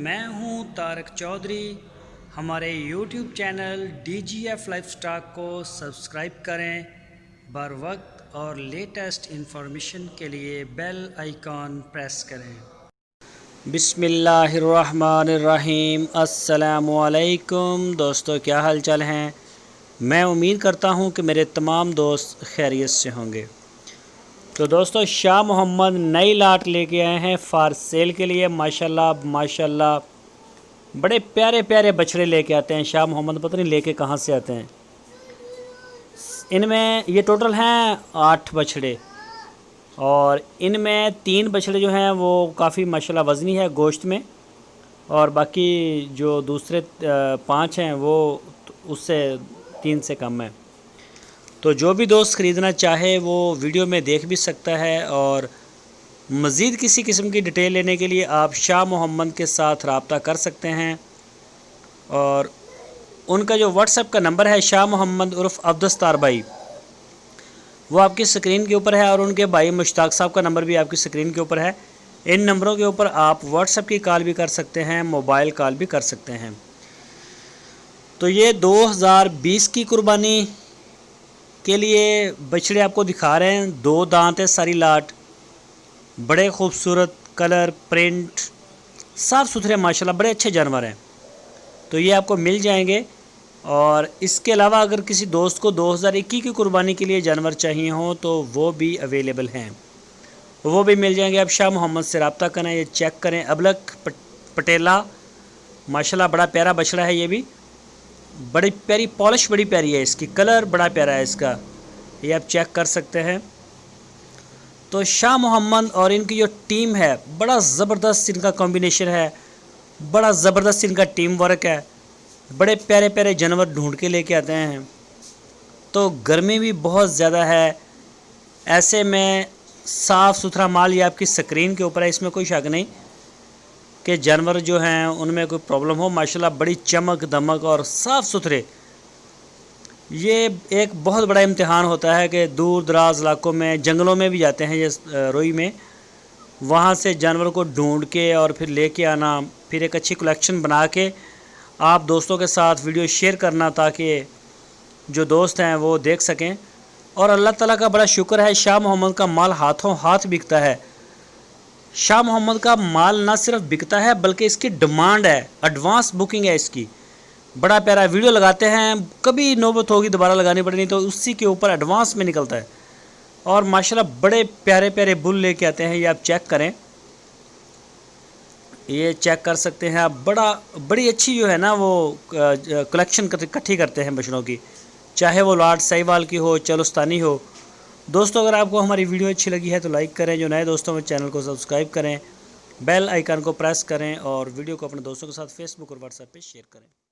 मैं हूं तारक चौधरी। हमारे YouTube channel DGF life stock को सब्सक्राइब करें। बर वक्त और लेटेस्ट इंफॉर्मेशन के लिए बेल आइकॉन प्रेस करें। बिस्मिल्लाहिर्रहमानिर्रहीम। अस्सलामुअलैकुम दोस्तों, क्या हाल चाल हैं। मैं उम्मीद करता हूं कि मेरे तमाम दोस्त खैरियत से होंगे। तो दोस्तों, शाह मोहम्मद नई लाट लेके आए हैं फार सेल के लिए। माशाल्लाह बड़े प्यारे प्यारे बछड़े लेके आते हैं शाह मोहम्मद, पता नहीं लेके कहाँ से आते हैं। इनमें ये टोटल हैं 8 बछड़े और इनमें 3 बछड़े जो हैं वो काफ़ी माशाल्लाह वज़नी है गोश्त में, और बाकी जो दूसरे 5 हैं वो उससे 3 से कम है। तो जो भी दोस्त ख़रीदना चाहे वो वीडियो में देख भी सकता है, और मज़ीद किसी किस्म की डिटेल लेने के लिए आप शाह मोहम्मद के साथ रब्ता कर सकते हैं। और उनका जो व्हाट्सएप का नंबर है शाह मोहम्मद उर्फ़ अब्दुस्तार भाई, वो आपकी स्क्रीन के ऊपर है, और उनके भाई मुश्ताक साहब का नंबर भी आपकी स्क्रीन के ऊपर है। इन नंबरों के ऊपर आप व्हाट्सएप की कॉल भी कर सकते हैं, मोबाइल कॉल भी कर सकते हैं। तो ये 2020 की कुर्बानी के लिए बछड़े आपको दिखा रहे हैं। 2 दांत है सारी लाट, बड़े खूबसूरत कलर प्रिंट साफ़ सुथरे माशाल्लाह, बड़े अच्छे जानवर हैं। तो ये आपको मिल जाएंगे। और इसके अलावा अगर किसी दोस्त को 2021 की कुर्बानी के लिए जानवर चाहिए हो तो वो भी अवेलेबल हैं, वो भी मिल जाएंगे। आप शाह मोहम्मद से रब्ता करें। ये चेक करें, अबलक पटेला माशाल्लाह बड़ा प्यारा बछड़ा है। ये भी बड़ी प्यारी पॉलिश बड़ी प्यारी है, इसकी कलर बड़ा प्यारा है इसका, ये आप चेक कर सकते हैं। तो शाह मोहम्मद और इनकी जो टीम है, बड़ा ज़बरदस्त इनका कॉम्बिनेशन है, बड़ा ज़बरदस्त इनका टीम वर्क है। बड़े प्यारे प्यारे जानवर ढूंढ के लेके आते हैं। तो गर्मी भी बहुत ज़्यादा है, ऐसे में साफ़ सुथरा माल ये आपकी स्क्रीन के ऊपर है, इसमें कोई शक नहीं कि जानवर जो हैं उनमें कोई प्रॉब्लम हो। माशाल्लाह बड़ी चमक दमक और साफ़ सुथरे। ये एक बहुत बड़ा इम्तिहान होता है कि दूर दराज इलाकों में, जंगलों में भी जाते हैं ये रोई में, वहाँ से जानवर को ढूंढ के और फिर लेके आना, फिर एक अच्छी कलेक्शन बना के आप दोस्तों के साथ वीडियो शेयर करना, ताकि जो दोस्त हैं वो देख सकें। और अल्लाह ताला का बड़ा शुक्र है, शाह मोहम्मद का माल हाथों हाथ बिकता है। शाह मोहम्मद का माल ना सिर्फ बिकता है बल्कि इसकी डिमांड है, एडवांस बुकिंग है इसकी। बड़ा प्यारा वीडियो लगाते हैं, कभी नौबत होगी दोबारा लगानी पड़ेगी तो उसी के ऊपर एडवांस में निकलता है। और माशाल्लाह बड़े प्यारे प्यारे बुल लेके आते हैं, ये आप चेक करें, ये चेक कर सकते हैं आप। बड़ी अच्छी जो है ना वो कलेक्शन इकट्ठी करते हैं बछड़ों की, चाहे वो लाट साहिवाल की हो, चलुस्तानी हो। दोस्तों, अगर आपको हमारी वीडियो अच्छी लगी है तो लाइक करें, जो नए दोस्तों में चैनल को सब्सक्राइब करें, बेल आइकन को प्रेस करें, और वीडियो को अपने दोस्तों के साथ फेसबुक और व्हाट्सएप पे शेयर करें।